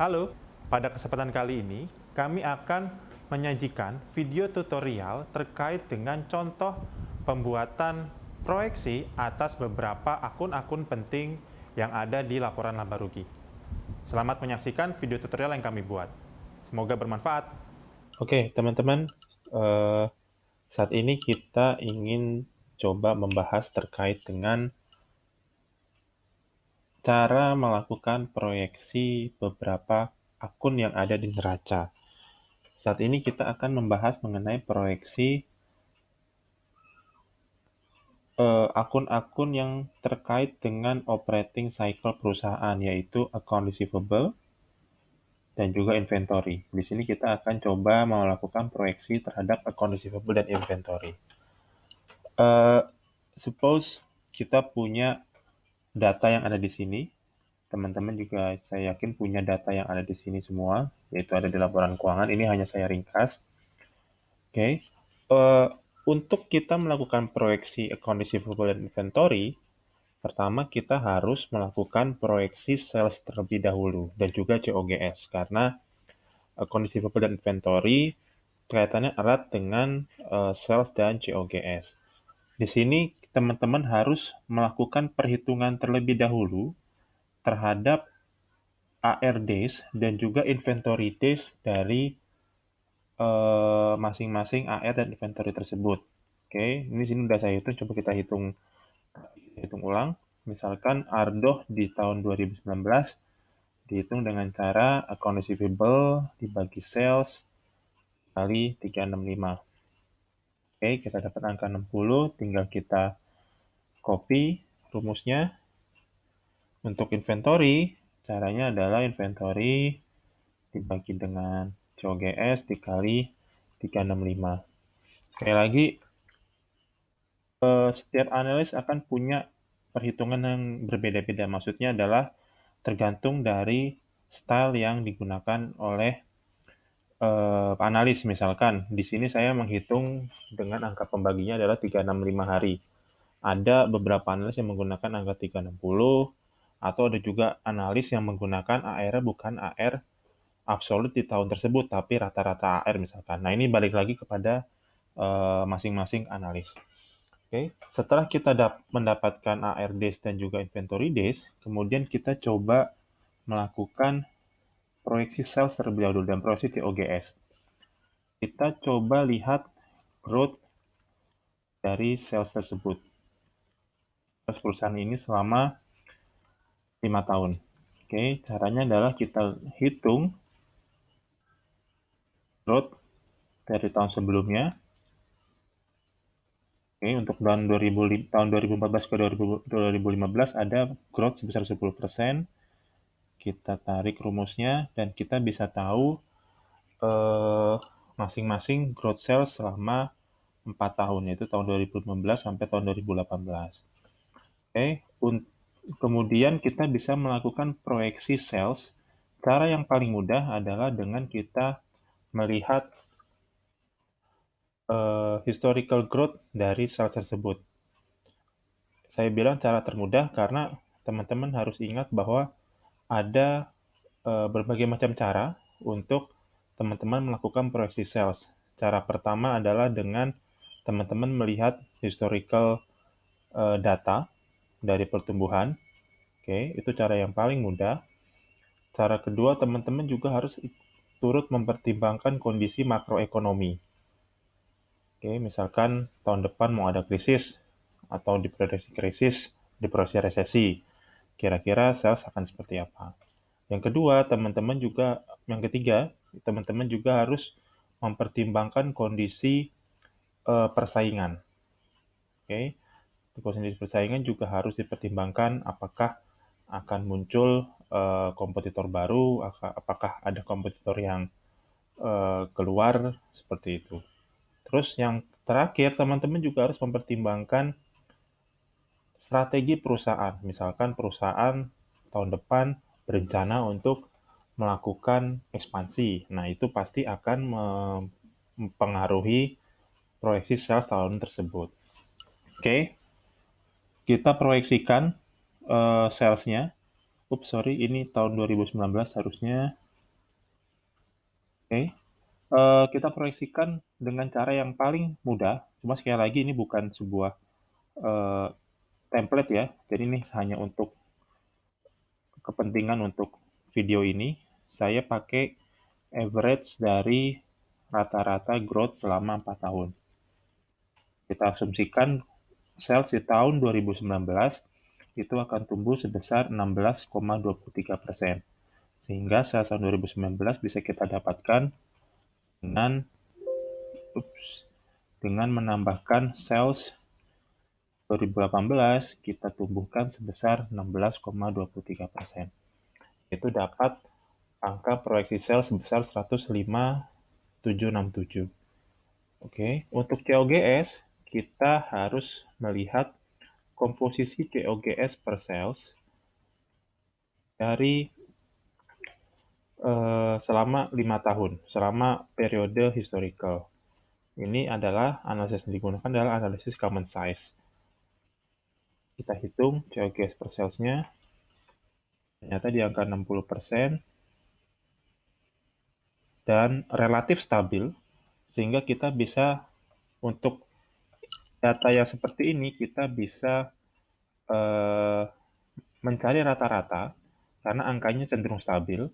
Halo, pada kesempatan kali ini kami akan menyajikan video tutorial terkait dengan contoh pembuatan proyeksi atas beberapa akun-akun penting yang ada di laporan laba rugi. Selamat menyaksikan video tutorial yang kami buat. Semoga bermanfaat. Oke, teman-teman, eh, saat ini kita ingin coba membahas terkait dengan cara melakukan proyeksi beberapa akun yang ada di neraca. Saat ini kita akan membahas mengenai proyeksi akun-akun yang terkait dengan operating cycle perusahaan, yaitu account receivable dan juga inventory. Di sini kita akan coba melakukan proyeksi terhadap account receivable dan inventory. Eh, Suppose kita punya data yang ada di sini. Teman-teman juga saya yakin punya data yang ada di sini semua, yaitu ada di laporan keuangan. Ini hanya saya ringkas. Oke. Untuk kita melakukan proyeksi account receivable dan inventory, pertama kita harus melakukan proyeksi sales terlebih dahulu dan juga COGS karena account receivable dan inventory kaitannya erat dengan sales dan COGS. Di sini teman-teman harus melakukan perhitungan terlebih dahulu terhadap AR days dan juga inventory days dari masing-masing AR dan inventory tersebut. Oke, ini sini udah saya hitung, coba kita hitung ulang. Misalkan Ardoh di tahun 2019 dihitung dengan cara account receivable dibagi sales kali 365. Oke, kita dapat angka 60, tinggal kita copy rumusnya. Untuk inventory, caranya adalah inventory dibagi dengan COGS dikali 365. Sekali lagi, setiap analis akan punya perhitungan yang berbeda-beda. Maksudnya adalah tergantung dari style yang digunakan oleh analis. Misalkan, di sini saya menghitung dengan angka pembaginya adalah 365 hari. Ada beberapa analis yang menggunakan angka 360, atau ada juga analis yang menggunakan AR bukan AR absolut di tahun tersebut, tapi rata-rata AR misalkan. Nah, ini balik lagi kepada masing-masing analis. Oke, setelah kita mendapatkan AR days dan juga inventory days, kemudian kita coba melakukan proyeksi sales terlebih dahulu dan proyeksi TOGS. Kita coba lihat growth dari sales tersebut. Sales perusahaan ini selama 5 tahun. Oke, caranya adalah kita hitung growth dari tahun sebelumnya. Oke, untuk tahun 2014 ke 2015 ada growth sebesar 10%. Kita tarik rumusnya dan kita bisa tahu eh, masing-masing growth sales selama 4 tahun, yaitu tahun 2015 sampai tahun 2018. Oke, kemudian kita bisa melakukan proyeksi sales. Cara yang paling mudah adalah dengan kita melihat historical growth dari sales tersebut. Saya bilang cara termudah karena teman-teman harus ingat bahwa ada berbagai macam cara untuk teman-teman melakukan proyeksi sales. Cara pertama adalah dengan teman-teman melihat historical data dari pertumbuhan. Oke, itu cara yang paling mudah. Cara kedua, teman-teman juga harus turut mempertimbangkan kondisi makroekonomi. Oke, misalkan tahun depan mau ada krisis atau diprediksi krisis, diprediksi resesi. Kira-kira sales akan seperti apa? Yang kedua, yang ketiga, teman-teman juga harus mempertimbangkan kondisi persaingan. Oke, kondisi persaingan juga harus dipertimbangkan apakah akan muncul kompetitor baru, apakah ada kompetitor yang keluar seperti itu. Terus yang terakhir, teman-teman juga harus mempertimbangkan strategi perusahaan. Misalkan perusahaan tahun depan berencana untuk melakukan ekspansi. Nah, itu pasti akan mempengaruhi proyeksi sales tahun tersebut. Oke, kita proyeksikan salesnya. Sorry, ini tahun 2019 harusnya. Oke, kita proyeksikan dengan cara yang paling mudah, cuma sekali lagi ini bukan sebuah eh, template ya, jadi ini hanya untuk kepentingan untuk video ini, saya pakai average dari rata-rata growth selama 4 tahun. Kita asumsikan sales di tahun 2019 itu akan tumbuh sebesar 16,23%. Sehingga sales tahun 2019 bisa kita dapatkan dengan dengan menambahkan sales 2018 kita tumbuhkan sebesar 16,23%. Itu dapat angka proyeksi sales sebesar 105.767. Oke, untuk COGS kita harus melihat komposisi COGS per sales dari selama 5 tahun, selama periode historical. Ini adalah analisis yang digunakan adalah analisis common size. Kita hitung COGS per salesnya, ternyata di angka 60% dan relatif stabil, sehingga kita bisa untuk data yang seperti ini kita bisa eh, mencari rata-rata karena angkanya cenderung stabil.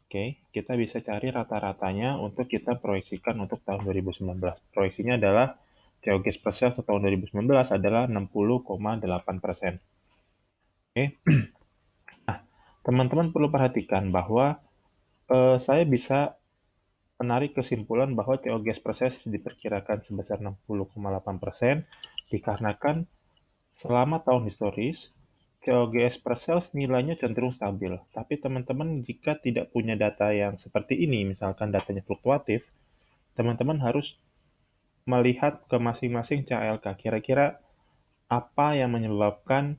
Oke, kita bisa cari rata-ratanya untuk kita proyeksikan untuk tahun 2019. Proyeksinya adalah COGS per sales tahun 2019 adalah 60,8%. Oke, nah teman-teman perlu perhatikan bahwa saya bisa menarik kesimpulan bahwa COGS per sales diperkirakan sebesar 60,8% dikarenakan selama tahun historis COGS per sales nilainya cenderung stabil. Tapi teman-teman jika tidak punya data yang seperti ini, misalkan datanya fluktuatif, teman-teman harus melihat ke masing-masing CALK. Kira-kira apa yang menyebabkan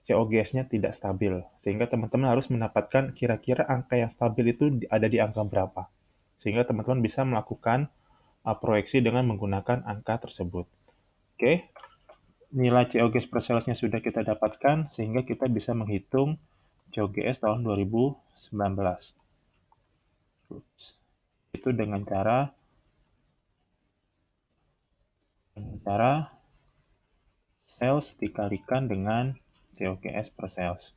COGS-nya tidak stabil. Sehingga teman-teman harus mendapatkan kira-kira angka yang stabil itu ada di angka berapa. Sehingga teman-teman bisa melakukan proyeksi dengan menggunakan angka tersebut. Oke, nilai COGS per salesnya sudah kita dapatkan, sehingga kita bisa menghitung COGS tahun 2019. Itu dengan cara sales dikalikan dengan COGS per sales.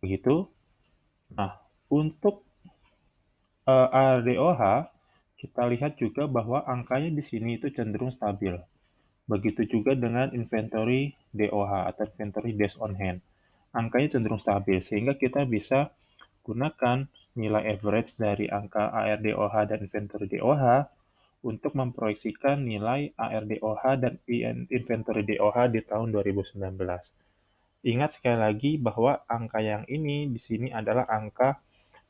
Begitu. Nah, untuk ARDOH, kita lihat juga bahwa angkanya di sini itu cenderung stabil. Begitu juga dengan inventory DOH atau inventory days on hand. Angkanya cenderung stabil, sehingga kita bisa gunakan nilai average dari angka ARDOH dan inventory DOH untuk memproyeksikan nilai ARDOH dan inventory DOH di tahun 2019. Ingat sekali lagi bahwa angka yang ini di sini adalah angka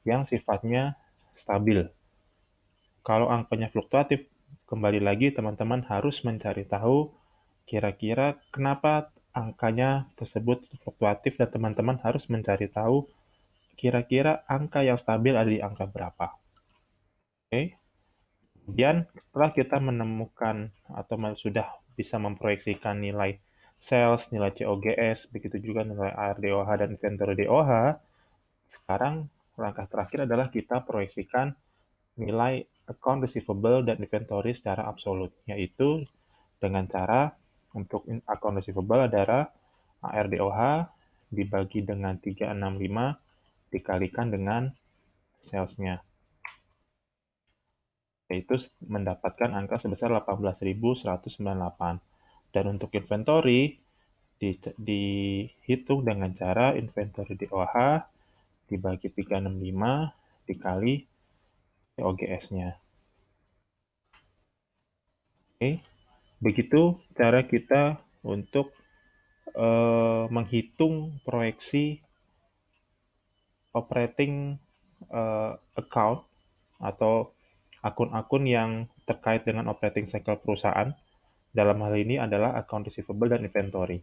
yang sifatnya stabil. Kalau angkanya fluktuatif, kembali lagi teman-teman harus mencari tahu kira-kira kenapa angkanya tersebut fluktuatif dan teman-teman harus mencari tahu kira-kira angka yang stabil ada di angka berapa. Oke. Kemudian setelah kita menemukan atau sudah bisa memproyeksikan nilai sales, nilai COGS, begitu juga nilai ARDOH dan inventory DOH, sekarang langkah terakhir adalah kita proyeksikan nilai account receivable dan inventory secara absolut, yaitu dengan cara untuk account receivable adalah ARDOH dibagi dengan 365 dikalikan dengan sales-nya, yaitu mendapatkan angka sebesar 18.198. Dan untuk inventory dihitung dengan cara inventory DOH dibagi 365 dikali COGS-nya. Oke, begitu cara kita untuk menghitung proyeksi operating account atau akun-akun yang terkait dengan operating cycle perusahaan. Dalam hal ini adalah account receivable dan inventory.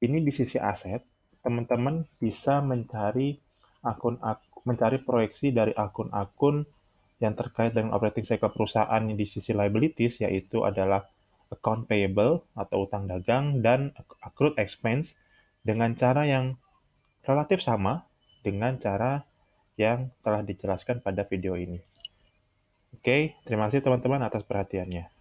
Ini di sisi aset, teman-teman bisa mencari proyeksi dari akun-akun yang terkait dengan operating cycle perusahaan di sisi liabilities, yaitu adalah account payable atau utang dagang dan accrued expense dengan cara yang relatif sama dengan cara yang telah dijelaskan pada video ini. Oke, terima kasih teman-teman atas perhatiannya.